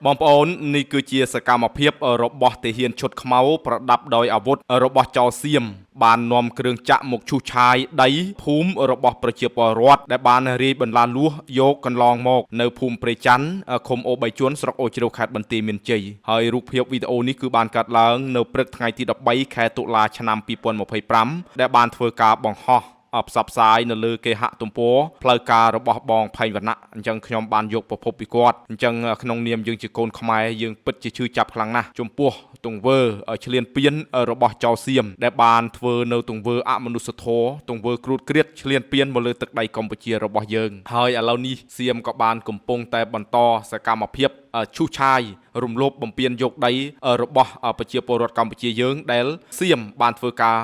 បងប្អូននេះគឺជាសកម្មភាពរបស់ទាហានឈុតខ្មៅប្រដាប់ដោយអាវុធរបស់ចៅសៀមបាននាំគ្រឿងចាក់មកឈូសឆាយដីភូមិរបស់ប្រជាពលរដ្ឋដែលបានរាយបន្លាលួសយកកន្លងមកនៅភូមិព្រៃច័ន្ទឃុំអូ3ជួនស្រុកអូជ្រៅខេត្តបន្ទាយមានជ័យហើយរូបភាពវីដេអូនេះគឺបានកាត់ឡើងនៅព្រឹកថ្ងៃទី13ខែតុលាឆ្នាំ2025ដែលបានធ្វើការបង្ហោះផ្សព្វផ្សាយនៅលើគេហទំព័រផ្លូវការរបស់បងផែងវណ្ណៈអញ្ចឹងខ្ញុំបានយកប្រភពពីគាត់អញ្ចឹងក្នុងនាមយើងជាកូនខ្មែរយើងពិតជាឈឺចាប់ខ្លាំងណាស់ចំពោះទង្វើឈ្លានពានរបស់ចៅសៀមដែលបានធ្វើនៅទង្វើអមនុស្សធម៌ទង្វើគ្រូតគ្រៀតឈ្លានពានមកលើទឹកដីកម្ពុជារបស់យើងហើយឥឡូវនេះសៀមក៏បានកំពុងតែបន្តសកម្មភាពឈូសឆាយរំលោភបំពានយកដីរបស់ប្រជាពលរដ្ឋកម្ពុជាយើងដែលសៀមបានធ្វើការ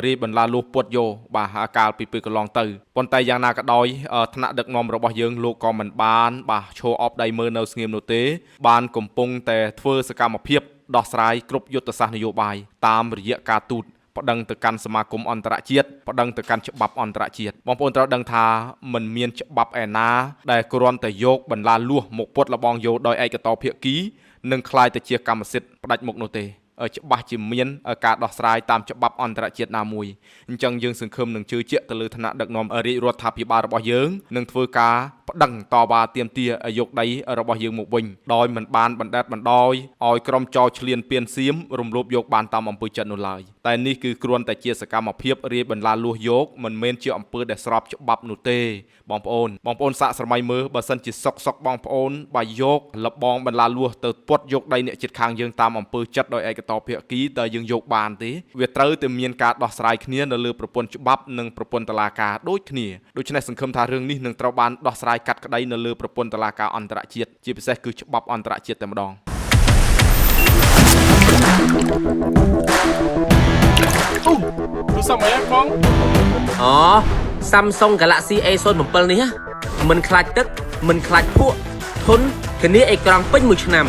រាយបន្លាលួសពុតយកបាទកាលពីពេលកន្លងទៅប៉ុន្តែយ៉ាងណាក៏ដោយថ្នាក់ដឹកនាំរបស់យើងលោកក៏មិនបានបាទឈរអបដៃមើលនៅស្ងៀមនោះទេបានកំពុងតែធ្វើសកម្មភាពដោះស្រាយគ្រប់យុទ្ធសាស្ត្រនយោបាយតាមរយៈការទូតប្តឹងទៅកាន់សមាគមអន្តរជាតិប្តឹងទៅកាន់ច្បាប់អន្តរជាតិបងប្អូនត្រូវដឹងថាมันមានច្បាប់ឯណាដែលគ្រាន់តែយកបន្លាលួសមកពុតលបងយកដោយឯកតោភាគីនឹងคล้ายទៅជាកម្មសិទ្ធិផ្ដាច់មុខនោះទេច្បាស់ជាមានការដោះស្រាយតាមច្បាប់អន្តរជាតិណាមួយអញ្ចឹងយើងសង្ឃឹមនឹងជឿជាក់ទៅលើឋានៈដឹកនាំរាជរដ្ឋាភិបាលរបស់យើងនឹងធ្វើការប្តឹងតវ៉ាទាមទារយកដីរបស់យើងមកវិញដោយមិនបានបណ្ដេតបណ្ដោយឲ្យក្រុមចោរឈ្លានពានសៀមរំលោភយកបានតាមអំពើចិត្តនោះឡើយតែនេះគឺគ្រាន់តែជាសកម្មភាពរាយបន្លាលួសយកមិនមែនជាអំពើដែលស្របច្បាប់នោះទេបងប្អូនសាកស្រមៃមើលបើសិនជាសុកបងប្អូនបើយកលបងបន្លាលួសទៅពុតយកដីអ្នកជិតខាងយើងតាមអំពើចិត្តដោយឯកតោភាគីតើយើងយកបានទេវាត្រូវតែមានការដោះស្រាយគ្នានៅលើប្រព័ន្ធច្បាប់និងប្រព័ន្ធតុលាការដូចគ្នាដូច្នេះសង្ឃឹមថារឿងនេះនឹងត្រូវបានដោះស្រាយកាត់ក្តីនៅលើប្រព័ន្ធតុលាការអន្តរជាតិជាពិសេសគឺច្បាប់អន្តរជាតិតែម្ដងទូរស័ព្ទអីបងអូ Samsung Galaxy A07 នេះមិនខ្លាចទឹកមិនខ្លាចភក់ធន់ធានាអេក្រង់ពេញមួយឆ្នាំ